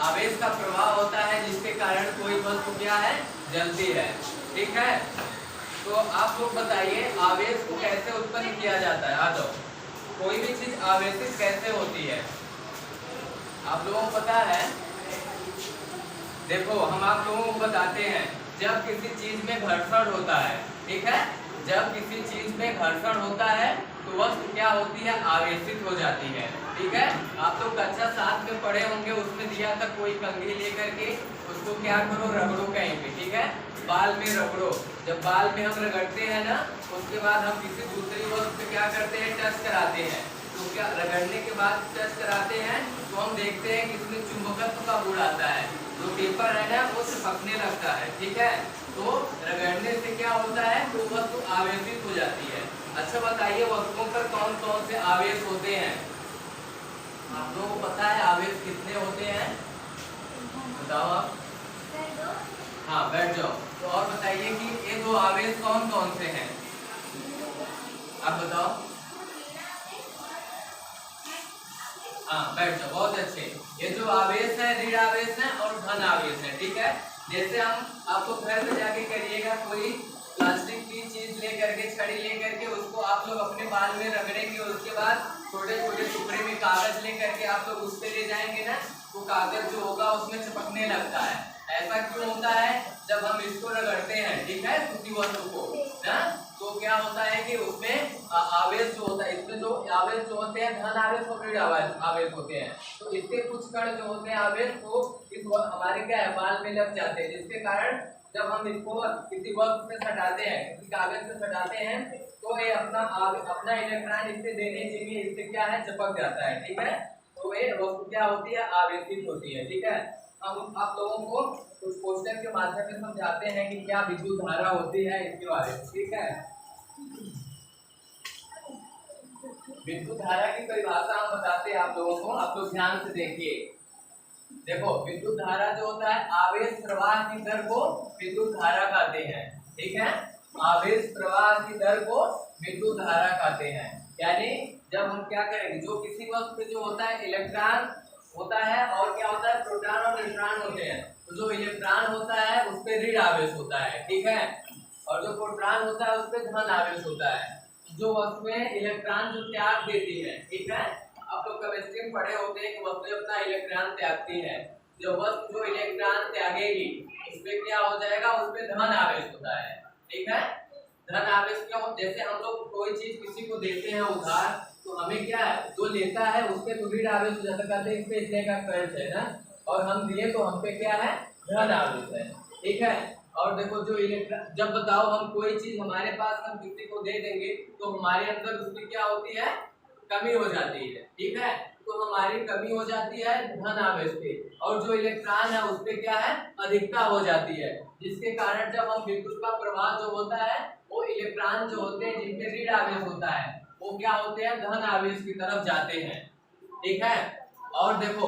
आवेश का प्रवाह होता है जिसके कारण कोई वस्तु क्या है, जलती है। ठीक है, तो आप लोग बताइए आवेश को कैसे उत्पन्न किया जाता है। आ जाओ, कोई भी चीज आवेशित कैसे होती है आप लोगों को पता है? देखो हम आप लोगों को बताते हैं, जब किसी चीज में घर्षण होता है, ठीक है, जब किसी चीज में घर्षण होता है तो वस्तु क्या होती है, आवेशित हो जाती है। ठीक है, आप लोग कक्षा 7 में पढ़े होंगे, उसमें दिया था कोई कंघी लेकर के उसको क्या करो, रगड़ो कहीं पे। ठीक है, बाल में रगड़ो। जब बाल में हम रगड़ते हैं ना, उसके बाद हम किसी दूसरी वस्तु पे क्या करते हैं, टच कराते हैं। तो क्या रगड़ने के बाद टच कराते हैं तो हम देखते हैं कि इसमें चुंबकत्व का गुण आता है, जो पेपर है ना वो चिपकने लगता है। ठीक है, तो रगड़ने से क्या होता है, तो वस्तु आवेशित हो जाती है। अच्छा बताइए वस्तुओं पर कौन कौन से आवेश होते हैं? आप लोगों को पता है आवेश कितने होते हैं? बताओ आप। हाँ बैठ जाओ। तो और बताइए कि ये दो आवेश कौन कौन से हैं, आप बताओ। हाँ बैठ जाओ, बहुत अच्छे। ये जो आवेश है ऋण आवेश है और धन आवेश है। ठीक है, जैसे हम आपको घर में जाके करिएगा, कोई प्लास्टिक की चीज ले करके, छड़ी ले करके उसको आप लोग अपने बाल में रगड़ेंगे, उसके बाद छोटे छोटे टुकड़े में कागज ले करके आप लोग उस पे ले जाएंगे ना, तो कागज जो होगा उसमें चिपकने लगता है। ऐसा क्यों होता है? जब हम इसको रगड़ते हैं, ठीक है, किसी वस्तु को ना, तो क्या होता है कि उसमें आवेश जो होता है, इसमें जो आवेश जो होते हैं धन आवेश और ऋण आवेश होते हैं, तो इसके कुछ कण जो होते हैं आवेश वो इस हमारे क्या है, बाल में लग जाते हैं, जिसके कारण जब हम इसको किसी वस्तु से हटाते हैं, किसी कागज से हटाते हैं, तो ये अपना इलेक्ट्रॉन इससे देने के लिए इससे क्या है, चिपक जाता है। ठीक है, तो ये वस्तु क्या होती है, आवेशित होती है। ठीक है, हम आप लोगों को कुछ क्वेश्चन के माध्यम से समझाते हैं कि क्या विद्युत धारा होती है इसके बारे में। ठीक है, विद्युत धारा की परिभाषा हम बताते हैं आप लोगों को, आप लोग ध्यान से देखिए। देखो विद्युत धारा जो होता है, आवेश प्रवाह की दर को विद्युत धारा कहते हैं। ठीक है, आवेश प्रवाह की दर को विद्युत धारा कहते हैं। यानी जब हम क्या करेंगे, जो किसी वस्तु पे जो होता है इलेक्ट्रॉन होता है और क्या होता है, प्रोटॉन और न्यूट्रॉन होते हैं, तो जो इलेक्ट्रॉन होता है उस पे ऋण आवेश होता है। ठीक है, और जो प्रोटॉन होता है उस पे धन आवेश होता है। जो वस्तुएं इलेक्ट्रॉन जो त्याग देती है, ठीक है, आप लोग केमिस्ट्री में पढ़े होते हैं कि वस्तुएं अपना इलेक्ट्रॉन त्यागती है। जो वस्तु जो इलेक्ट्रॉन त्यागेगी उसपे क्या हो जाएगा, उसपे धन आवेश होता है। ठीक है, धन आवेश क्यों? जैसे हम लोग कोई चीज किसी को देते हैं उधार, तो हमें क्या है, जो लेता है उसपे तो ऋण आवेश हो जाता, कहते हैं इसपे इतने का कर्ज है ना, और हम दिए तो हम पे क्या है, धन आवेश है। ठीक है, और देखो जो इलेक्ट्रॉन, जब बताओ हम कोई चीज हमारे पास हम किसी को दे देंगे तो हमारे अंदर उसकी क्या होती है, कमी हो जाती है। ठीक है, तो हमारी कमी हो जाती है धन आवेश पे, और जो इलेक्ट्रॉन है उसपे क्या है, अधिकता हो जाती है, जिसके कारण जब हम विद्युत का प्रवाह जो होता है, वो इलेक्ट्रॉन जो होते हैं जिनके ऋण आवेश होता है वो क्या होते हैं, धन आवेश की तरफ जाते हैं। ठीक है, और देखो